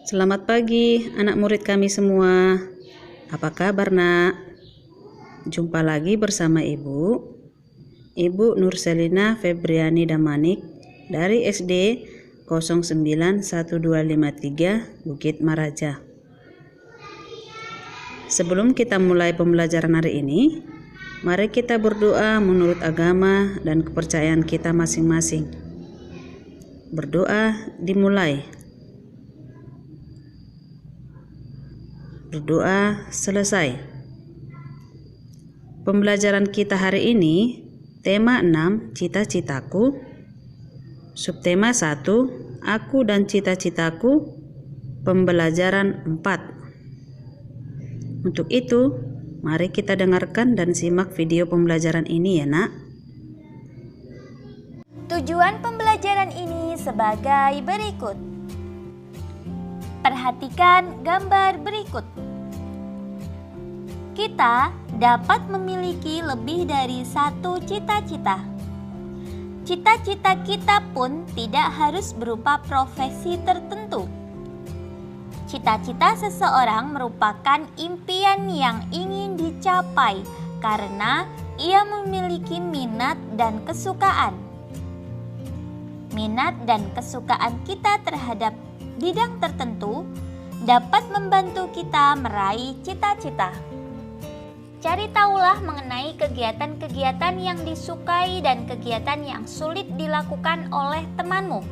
Selamat pagi anak murid kami semua. Apa kabar nak? Jumpa lagi bersama Ibu Nurselina Febriani Damanik dari SD 091253 Bukit Maraja. Sebelum kita mulai pembelajaran hari ini, mari kita berdoa menurut agama dan kepercayaan kita masing-masing. Berdoa dimulai. Berdoa selesai. Pembelajaran kita hari ini, tema 6, cita-citaku. Subtema 1, aku dan cita-citaku. Pembelajaran 4. Untuk itu, mari kita dengarkan dan simak video pembelajaran ini ya nak. Tujuan pembelajaran ini sebagai berikut. Perhatikan gambar berikut. Kita dapat memiliki lebih dari satu cita-cita. Cita-cita kita pun tidak harus berupa profesi tertentu. Cita-cita seseorang merupakan impian yang ingin dicapai karena ia memiliki minat dan kesukaan. Minat dan kesukaan kita terhadap bidang tertentu dapat membantu kita meraih cita-cita. Cari tahulah mengenai kegiatan-kegiatan yang disukai dan kegiatan yang sulit dilakukan oleh temanmu.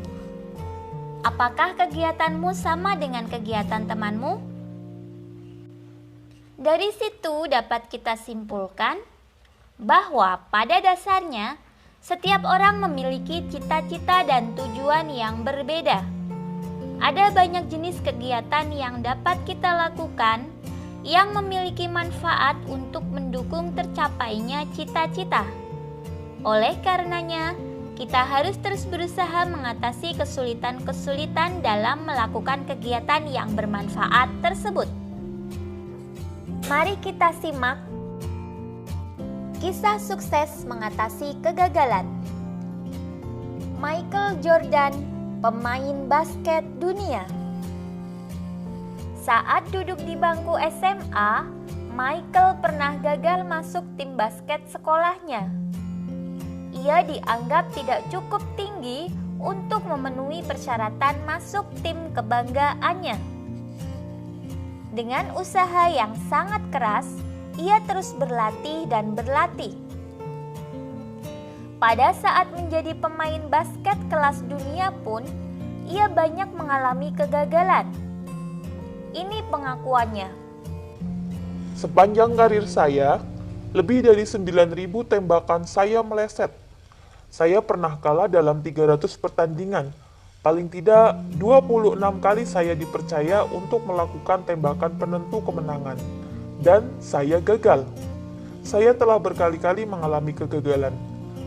Apakah kegiatanmu sama dengan kegiatan temanmu? Dari situ dapat kita simpulkan bahwa pada dasarnya setiap orang memiliki cita-cita dan tujuan yang berbeda. Ada banyak jenis kegiatan yang dapat kita lakukan yang memiliki manfaat untuk mendukung tercapainya cita-cita. Oleh karenanya, kita harus terus berusaha mengatasi kesulitan-kesulitan dalam melakukan kegiatan yang bermanfaat tersebut. Mari kita simak kisah sukses mengatasi kegagalan. Michael Jordan, pemain basket dunia. Saat duduk di bangku SMA, Michael pernah gagal masuk tim basket sekolahnya. Ia dianggap tidak cukup tinggi untuk memenuhi persyaratan masuk tim kebanggaannya. Dengan usaha yang sangat keras, ia terus berlatih dan berlatih. Pada saat menjadi pemain basket kelas dunia pun, ia banyak mengalami kegagalan. Ini pengakuannya. Sepanjang karir saya, lebih dari 9.000 tembakan saya meleset. Saya pernah kalah dalam 300 pertandingan. Paling tidak 26 kali saya dipercaya untuk melakukan tembakan penentu kemenangan. Dan saya gagal. Saya telah berkali-kali mengalami kegagalan.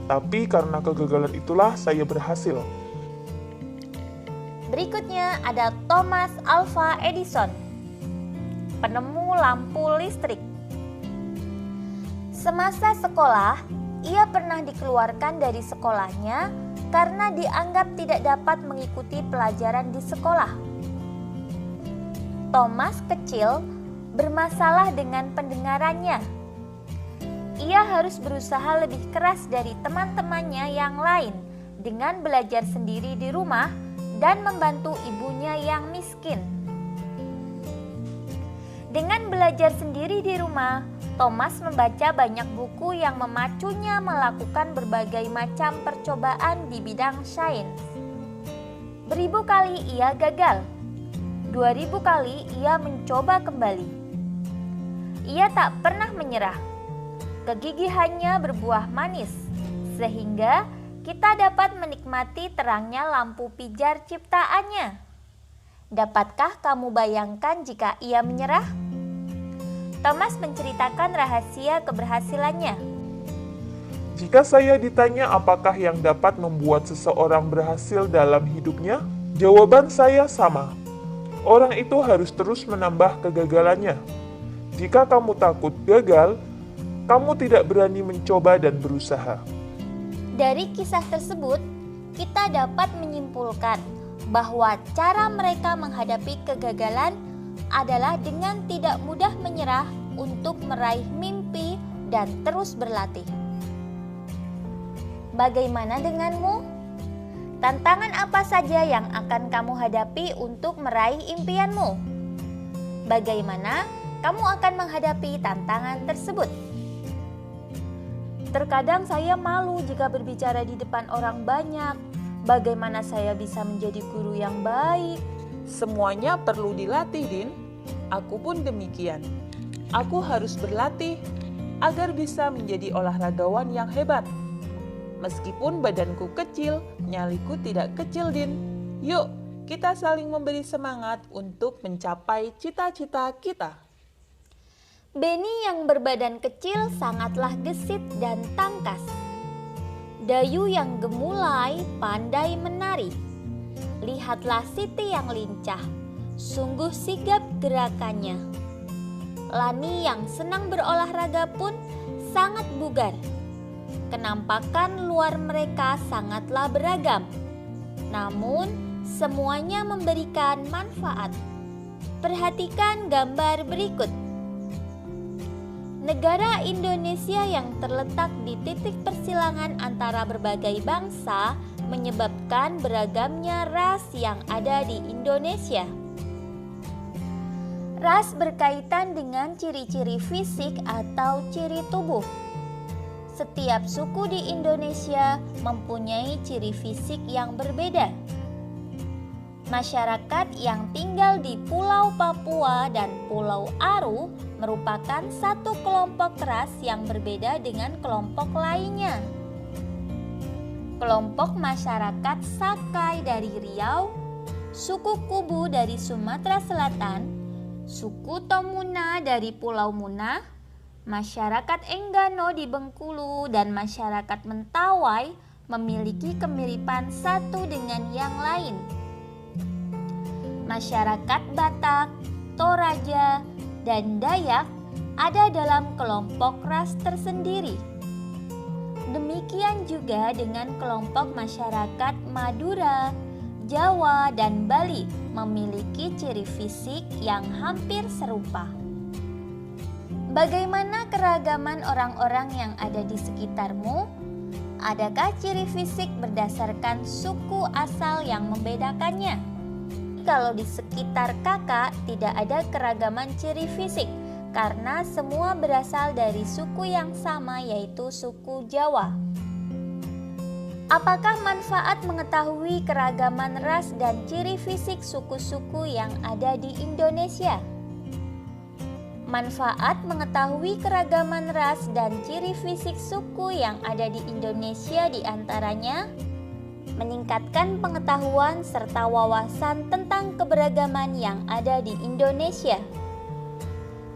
Tapi karena kegagalan itulah saya berhasil. Berikutnya ada Thomas Alva Edison, penemu lampu listrik. Semasa sekolah, ia pernah dikeluarkan dari sekolahnya karena dianggap tidak dapat mengikuti pelajaran di sekolah. Thomas kecil bermasalah dengan pendengarannya. Ia harus berusaha lebih keras dari teman-temannya yang lain dengan belajar sendiri di rumah dan membantu ibunya yang miskin. Dengan belajar sendiri di rumah, Thomas membaca banyak buku yang memacunya melakukan berbagai macam percobaan di bidang sains. Beribu kali ia gagal. 2000 kali ia mencoba kembali. Ia tak pernah menyerah. Kegigihannya berbuah manis, sehingga kita dapat menikmati terangnya lampu pijar ciptaannya. Dapatkah kamu bayangkan jika ia menyerah? Thomas menceritakan rahasia keberhasilannya. Jika saya ditanya apakah yang dapat membuat seseorang berhasil dalam hidupnya, jawaban saya sama. Orang itu harus terus menambah kegagalannya. Jika kamu takut gagal, kamu tidak berani mencoba dan berusaha. Dari kisah tersebut, kita dapat menyimpulkan bahwa cara mereka menghadapi kegagalan adalah dengan tidak mudah menyerah untuk meraih mimpi dan terus berlatih. Bagaimana denganmu? Tantangan apa saja yang akan kamu hadapi untuk meraih impianmu? Bagaimana kamu akan menghadapi tantangan tersebut? Terkadang saya malu jika berbicara di depan orang banyak. Bagaimana saya bisa menjadi guru yang baik? Semuanya perlu dilatih, Din. Aku pun demikian. Aku harus berlatih agar bisa menjadi olahragawan yang hebat. Meskipun badanku kecil, nyaliku tidak kecil, Din. Yuk, kita saling memberi semangat untuk mencapai cita-cita kita. Benny yang berbadan kecil sangatlah gesit dan tangkas. Dayu yang gemulai pandai menari. Lihatlah Siti yang lincah, sungguh sigap gerakannya. Lani yang senang berolahraga pun sangat bugar. Kenampakan luar mereka sangatlah beragam, namun semuanya memberikan manfaat. Perhatikan gambar berikut. Negara Indonesia yang terletak di titik persilangan antara berbagai bangsa menyebabkan beragamnya ras yang ada di Indonesia. Ras berkaitan dengan ciri-ciri fisik atau ciri tubuh. Setiap suku di Indonesia mempunyai ciri fisik yang berbeda. Masyarakat yang tinggal di Pulau Papua dan Pulau Aru merupakan satu kelompok ras yang berbeda dengan kelompok lainnya. Kelompok masyarakat Sakai dari Riau, suku Kubu dari Sumatera Selatan, suku Tomuna dari Pulau Muna, masyarakat Enggano di Bengkulu, dan masyarakat Mentawai memiliki kemiripan satu dengan yang lain. Masyarakat Batak, Toraja, dan Dayak ada dalam kelompok ras tersendiri. Demikian juga dengan kelompok masyarakat Madura, Jawa, dan Bali memiliki ciri fisik yang hampir serupa. Bagaimana keragaman orang-orang yang ada di sekitarmu? Adakah ciri fisik berdasarkan suku asal yang membedakannya? Kalau di sekitar kakak tidak ada keragaman ciri fisik karena semua berasal dari suku yang sama, yaitu suku Jawa. Apakah manfaat mengetahui keragaman ras dan ciri fisik suku-suku yang ada di Indonesia? Manfaat mengetahui keragaman ras dan ciri fisik suku yang ada di Indonesia diantaranya meningkatkan pengetahuan serta wawasan tentang keberagaman yang ada di Indonesia.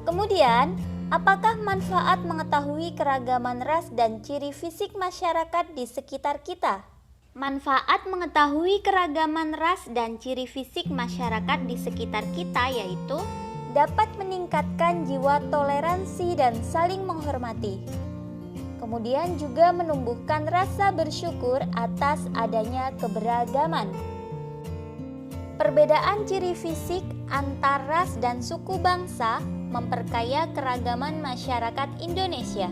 Kemudian, apakah manfaat mengetahui keragaman ras dan ciri fisik masyarakat di sekitar kita? Manfaat mengetahui keragaman ras dan ciri fisik masyarakat di sekitar kita yaitu dapat meningkatkan jiwa toleransi dan saling menghormati. Kemudian juga menumbuhkan rasa bersyukur atas adanya keberagaman. Perbedaan ciri fisik antar ras dan suku bangsa memperkaya keragaman masyarakat Indonesia.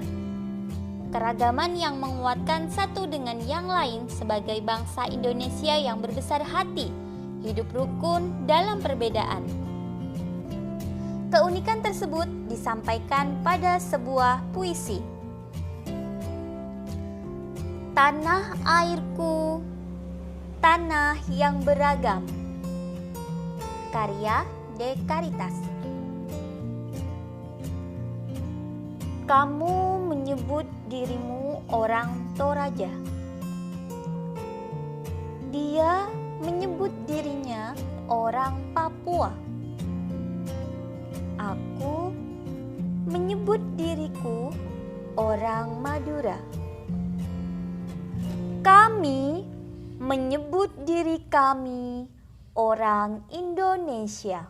Keragaman yang menguatkan satu dengan yang lain sebagai bangsa Indonesia yang berbesar hati, hidup rukun dalam perbedaan. Keunikan tersebut disampaikan pada sebuah puisi. Tanah airku, tanah yang beragam. Karya De Caritas. Kamu menyebut dirimu orang Toraja. Dia menyebut dirinya orang Papua. Aku menyebut diriku orang Madura. Kami menyebut diri kami orang Indonesia.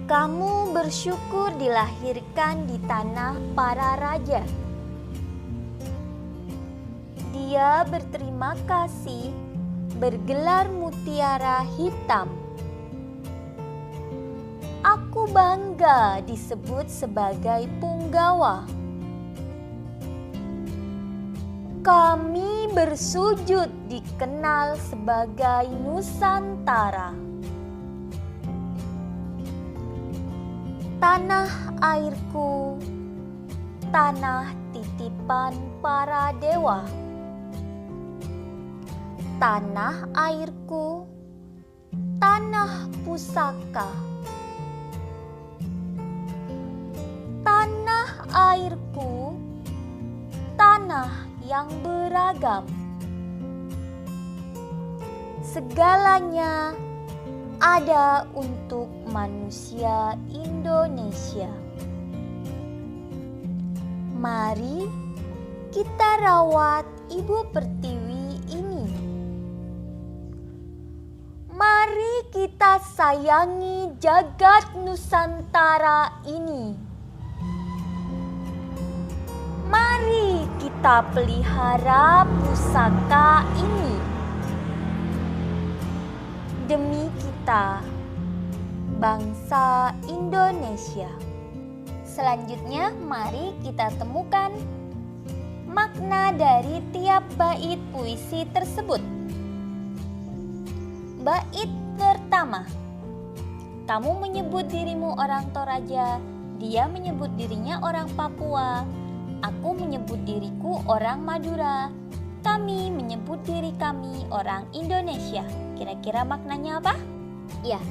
Kamu bersyukur dilahirkan di tanah para raja. Dia berterima kasih bergelar mutiara hitam. Aku bangga disebut sebagai punggawa. Kami bersujud dikenal sebagai Nusantara. Tanah airku, tanah titipan para dewa. Tanah airku, tanah pusaka. Tanah airku, tanah yang beragam. Segalanya ada untuk manusia Indonesia. Mari kita rawat Ibu Pertiwi ini. Mari kita sayangi jagat Nusantara ini. Mari kita pelihara pusaka ini. Demi kita, bangsa Indonesia. Selanjutnya, mari kita temukan makna dari tiap bait puisi tersebut. Bait pertama, kamu menyebut dirimu orang Toraja, dia menyebut dirinya orang Papua, aku menyebut diriku orang Madura, kami menyebut diri kami orang Indonesia. Kira-kira maknanya apa? Ya,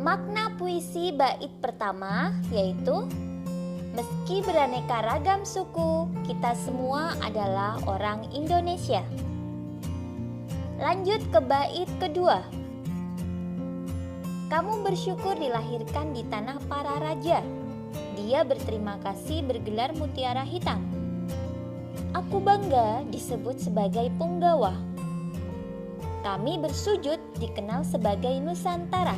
makna puisi bait pertama yaitu meski beraneka ragam suku, kita semua adalah orang Indonesia. Lanjut ke bait kedua. Kamu bersyukur dilahirkan di tanah para raja. Dia berterima kasih bergelar mutiara hitam. Aku bangga disebut sebagai punggawa. Kami bersujud dikenal sebagai Nusantara.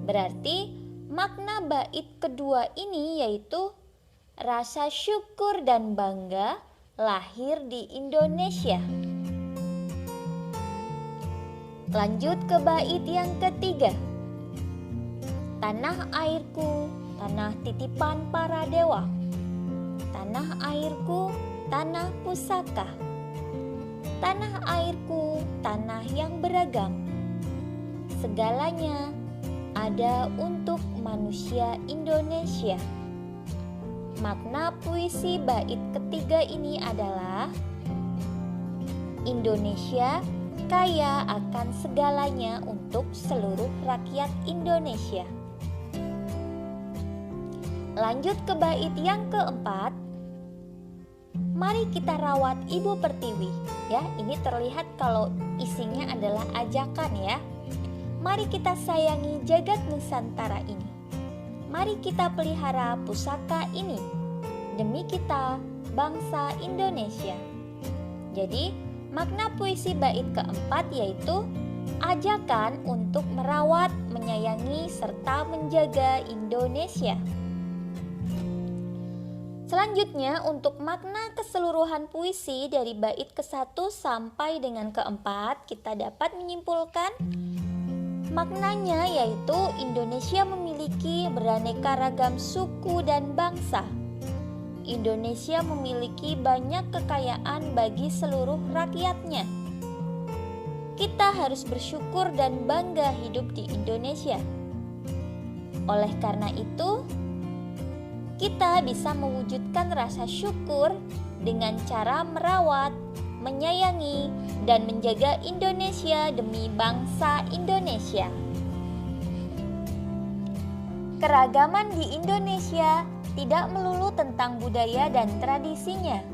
Berarti makna bait kedua ini yaitu rasa syukur dan bangga lahir di Indonesia. Lanjut ke bait yang ketiga. Tanah airku, tanah titipan para dewa. Tanah airku, tanah pusaka. Tanah airku, tanah yang beragam. Segalanya ada untuk manusia Indonesia. Makna puisi bait ketiga ini adalah Indonesia kaya akan segalanya untuk seluruh rakyat Indonesia. Lanjut ke bait yang keempat. Mari kita rawat Ibu Pertiwi. Ya, ini terlihat kalau isinya adalah ajakan ya. Mari kita sayangi jagat Nusantara ini. Mari kita pelihara pusaka ini. Demi kita, bangsa Indonesia. Jadi, makna puisi bait keempat yaitu ajakan untuk merawat, menyayangi, serta menjaga Indonesia. Selanjutnya, untuk makna keseluruhan puisi dari bait ke-1 sampai dengan ke-4, kita dapat menyimpulkan maknanya yaitu Indonesia memiliki beraneka ragam suku dan bangsa. Indonesia memiliki banyak kekayaan bagi seluruh rakyatnya. Kita harus bersyukur dan bangga hidup di Indonesia. Oleh karena itu, kita bisa mewujudkan rasa syukur dengan cara merawat, menyayangi, dan menjaga Indonesia demi bangsa Indonesia. Keragaman di Indonesia tidak melulu tentang budaya dan tradisinya.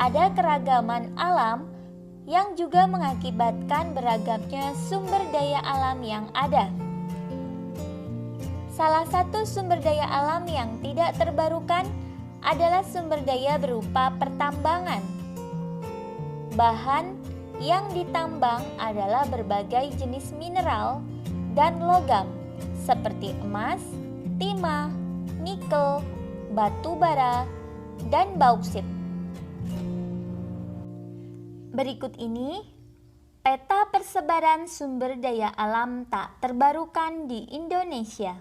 Ada keragaman alam yang juga mengakibatkan beragamnya sumber daya alam yang ada. Salah satu sumber daya alam yang tidak terbarukan adalah sumber daya berupa pertambangan. Bahan yang ditambang adalah berbagai jenis mineral dan logam seperti emas, timah, nikel, batu bara, dan bauksit. Berikut ini peta persebaran sumber daya alam tak terbarukan di Indonesia.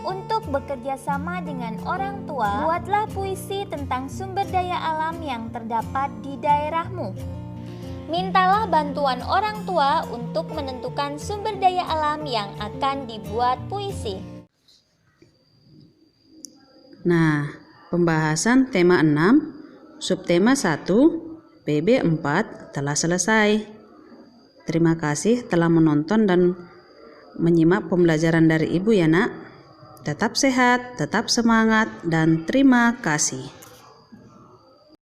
Untuk bekerja sama dengan orang tua, buatlah puisi tentang sumber daya alam yang terdapat di daerahmu. Mintalah bantuan orang tua untuk menentukan sumber daya alam yang akan dibuat puisi. Nah, pembahasan tema 6, subtema 1, PB 4 telah selesai. Terima kasih telah menonton dan menyimak pembelajaran dari Ibu ya nak. Tetap sehat, tetap semangat, dan terima kasih.